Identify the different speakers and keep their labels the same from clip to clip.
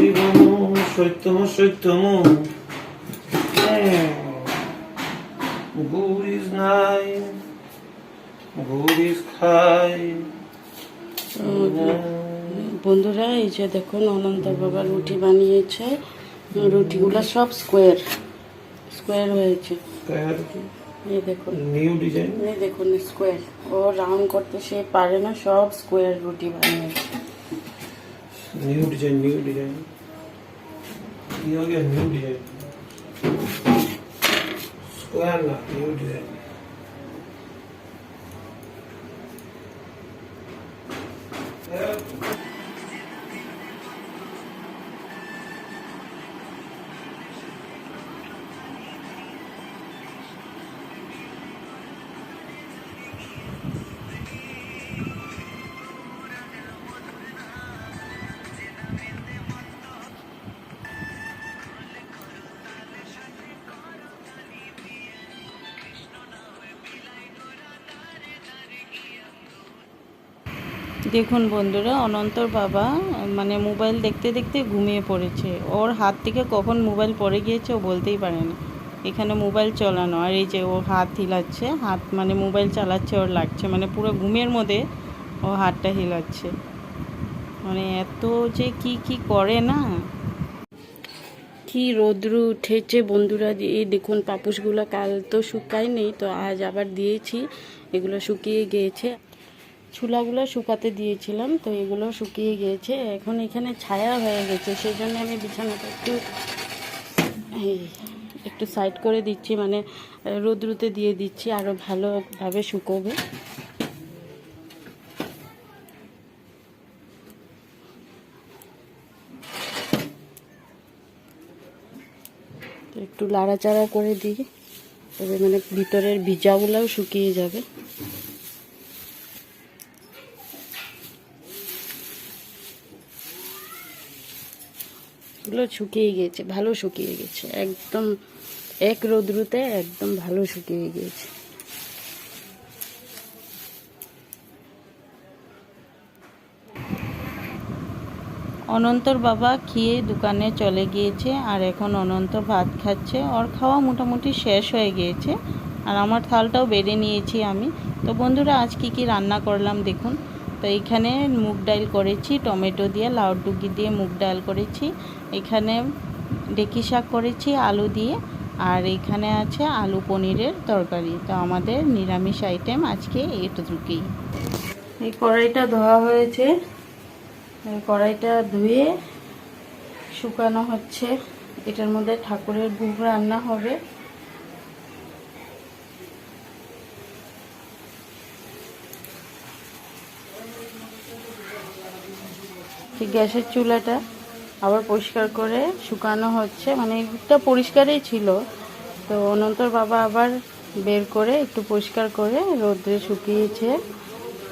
Speaker 1: জীবন সত্যম সত্যম গুড়িস নাই গুড়িস খাই।
Speaker 2: বন্ধুরা এই যে দেখুন অনন্ত বাবা রুটি বানিয়েছে, রুটিগুলো সব স্কোয়ার স্কোয়ার হয়েছে। এই দেখুন
Speaker 1: নিউ ডিজাইন,
Speaker 2: এই দেখুন স্কোয়ার, ও রাউন্ড করতে সে পারে না, সব স্কোয়ার রুটি বানিয়েছে।
Speaker 1: নিউ ডিজাইন নিউ ডিজাइन ये हो गया न्यू डिजाइन स्क्वायर ना न्यू डिजाइन।
Speaker 2: দেখুন বন্ধুরা, অনন্তর বাবা মানে মোবাইল দেখতে দেখতে ঘুমিয়ে পড়েছে। ওর হাত থেকে কখন মোবাইল পড়ে গিয়েছে ও বলতেই পারে না। এখানে মোবাইল চালানো, আর এই যে ও হাত হিলাচ্ছে, হাত মানে মোবাইল চালাচ্ছে ওর লাগছে, মানে পুরো ঘুমের মধ্যে ও হাতটা হিলাচ্ছে। মানে এত যে কি করে না, কি রৌদ্র উঠেছে বন্ধুরা। এই দেখুন পাপোশগুলো কাল তো শুকায়নি, তো আজ আবার দিয়েছি, এগুলো শুকিয়ে গিয়েছে। চুলাগুলো শুকাতে দিয়েছিলাম, তো এগুলো শুকিয়ে গিয়েছে। এখন এখানে ছায়া হয়ে গেছে, সেই জন্য আমি বিছানাটা একটু সাইড করে দিচ্ছি, মানে রোদ্রুতে দিয়ে দিচ্ছি, আরও ভালোভাবে শুকোবে। তো একটু লাড়াচাড়া করে দিই, তবে মানে ভিতরের ভিজাগুলোও শুকিয়ে যাবে। এগুলো শুকিয়ে গিয়েছে, ভালো শুকিয়ে গেছে, একদম এক রোদ্রুতে একদম ভালো শুকিয়ে গিয়েছে। অনন্তর বাবা খেয়ে দোকানে চলে গিয়েছে, আর এখন অনন্ত ভাত খাচ্ছে। ওর খাওয়া মোটামুটি শেষ হয়ে গিয়েছে, আর আমার থালটাও বেড়ে নিয়েছি আমি। তো বন্ধুরা আজ কি রান্না করলাম দেখুন। তো এখানে মুগ ডাল করেছি টমেটো দিয়ে, লাউ ডুগি দিয়ে মুগ ডাল করেছি। এখানে ডেকি শাক করেছি আলু দিয়ে, আর এখানে আছে আলু পনিরের তরকারি। তো আমাদের নিরামিষ আইটেম আজকে এটুকুই। এই কড়াইটা ধোয়া হয়েছে, কড়াইটা ধুয়ে শুকানো হচ্ছে। এটার মধ্যে ঠাকুরের ভোগ রান্না হবে। গ্যাসের চুলাটা আবার পরিষ্কার করে শুকানো হচ্ছে, মানে এটা পরিষ্কারই ছিল, তো অনন্তর বাবা আবার বের করে একটু পরিষ্কার করে রোদ্রে শুকিয়েছে।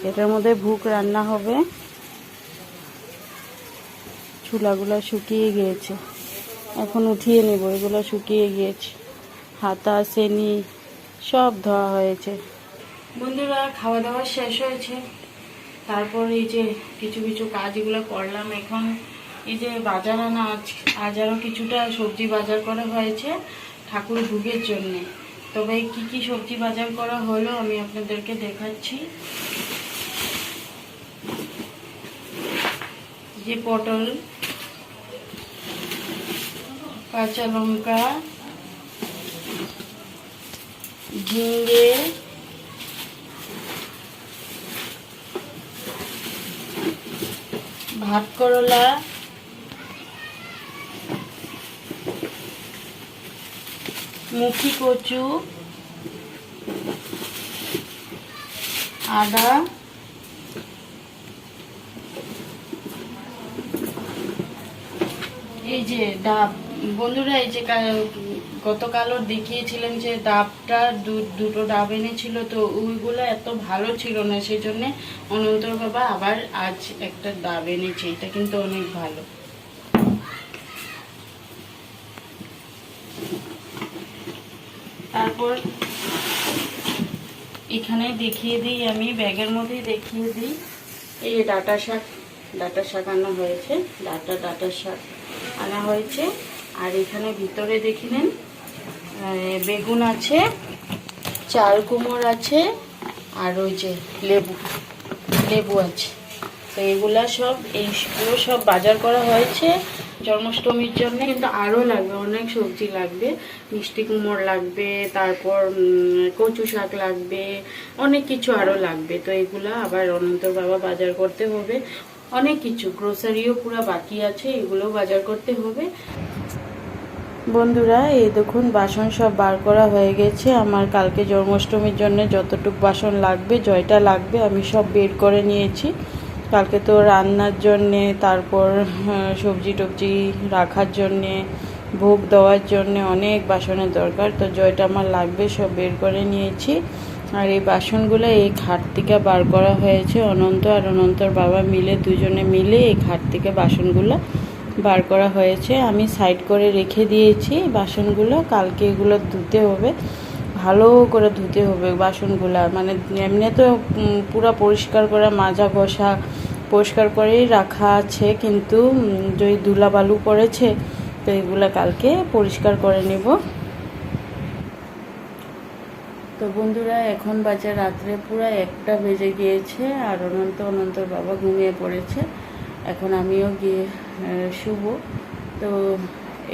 Speaker 2: এটার মধ্যে ভোগ রান্না হবে। চুলাগুলো শুকিয়ে গিয়েছে, এখন উঠিয়ে নেব। এগুলো শুকিয়ে গিয়েছে, হাতা সেনি সব ধোয়া হয়েছে। বন্ধুরা খাওয়া দাওয়া শেষ হয়েছে, তারপর এই যে কিছু কাজগুলো করলাম। এখন এই যে বাজার আনা, আজ আরও কিছুটা সবজি বাজার করা হয়েছে ঠাকুর ভোগের জন্যে। তবে কি সবজি বাজার করা হলো আমি আপনাদেরকে দেখাচ্ছি। যে পটল, কাঁচা লঙ্কা, ঝিঙে, ভাত করলা, মুখি কচু, আদা, এই যে ডাব। বন্ধুরা এই যে গতকালও দেখিয়েছিলেন যে ডাবটা দুটো ডাব এনেছিল, তো ওইগুলো এত ভালো ছিল না, সেই জন্যে অনন্তর বাবা আবার আজ একটা ডাব এনেছে। এটা কিন্তু অনেক ভালো। তারপর এখানে দেখিয়ে দিই, আমি ব্যাগের মধ্যে দেখিয়ে দিই। এই ডাটা শাক আনা হয়েছে, ডাটা শাক আনা হয়েছে। আর এখানে ভিতরে দেখে নেন, বেগুন আছে, চাল কুমড় আছে, আর ওই যে লেবু আছে। তো এইগুলো সব বাজার করা হয়েছে জন্মাষ্টমীর জন্য। কিন্তু আরও লাগবে, অনেক সবজি লাগবে, মিষ্টি কুমড় লাগবে, তারপর কচু শাক লাগবে, অনেক কিছু আরও লাগবে। তো এগুলো আবার অনন্তর বাবা বাজার করতে হবে। অনেক কিছু গ্রোসারিও পুরো বাকি আছে, এগুলোও বাজার করতে হবে। বন্ধুরা, এই দেখুন বাসন সব বার করা হয়ে গেছে। আমার কালকে জন্মাষ্টমীর জন্য যতটুকু বাসন লাগবে, জয়টা লাগবে, আমি সব বের করে নিয়েছি। কালকে তো রান্নার জন্যে, তারপর সবজি টবজি রাখার জন্যে, ভোগ দেওয়ার জন্যে অনেক বাসনের দরকার। তো জয়টা আমার লাগবে, সব বের করে নিয়েছি। আর এই বাসনগুলো এই খাট থেকে বার করা হয়েছে। অনন্ত আর অনন্তর বাবা মিলে, দুজনে মিলে এই খাট থেকে বাসনগুলো বার করা হয়েছে। আমি সাইড করে রেখে দিয়েছি বাসনগুলো। কালকে এগুলো ধুতে হবে, ভালো করে ধুতে হবে বাসনগুলো। মানে এমনি তো পুরো পরিষ্কার করে মাজা ঘষা পরিষ্কার করেই রাখা আছে, কিন্তু যদি ধুলা বালু পড়েছে তো এগুলো কালকে পরিষ্কার করে নেব। তো বন্ধুরা, এখন বাজে রাত্রে পুরো 1টা বেজে গিয়েছে, আর অনন্তর বাবা ঘুমিয়ে পড়েছে। এখন আমিও গিয়ে শুব। তো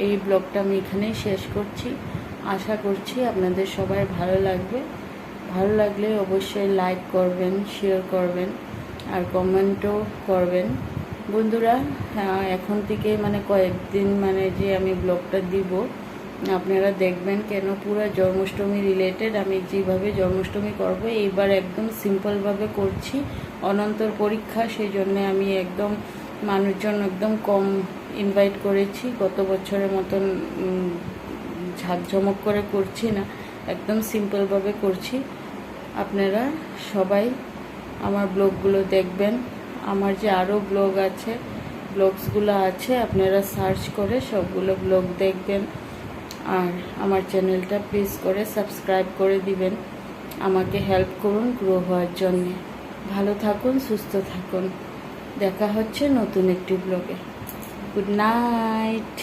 Speaker 2: এই ব্লগটা আমি এখানেই শেষ করছি। আশা করছি আপনাদের সবাই ভালো লাগবে। ভালো লাগলে অবশ্যই লাইক করবেন, শেয়ার করবেন, আর কমেন্টও করবেন। বন্ধুরা, এখন থেকে মানে কয়েকদিন মানে যে আমি ব্লগটা দিব, আপনারা দেখবেন, কেন পুরো জন্মাষ্টমী রিলেটেড। আমি যেভাবে জন্মাষ্টমী করব এইবার একদম সিম্পলভাবে করছি। অনন্তর পরীক্ষা, সেই জন্যে আমি একদম মানুষজন একদম কম ইনভাইট করেছি। গত বছরের মতন ঝাঁকঝমক করে করছি না, একদম সিম্পলভাবে করছি। আপনারা সবাই আমার ব্লগগুলো দেখবেন। আমার যে আরও ব্লগসগুলো আছে, আপনারা সার্চ করে সবগুলো ব্লগ দেখবেন। আর আমার চ্যানেলটা প্লিজ করে সাবস্ক্রাইব করে দিবেন। আমাকে হেল্প করুন গ্রো হওয়ার জন্যে। ভালো থাকুন, সুস্থ থাকুন। দেখা হচ্ছে নতুন একটি ব্লগে। Good night.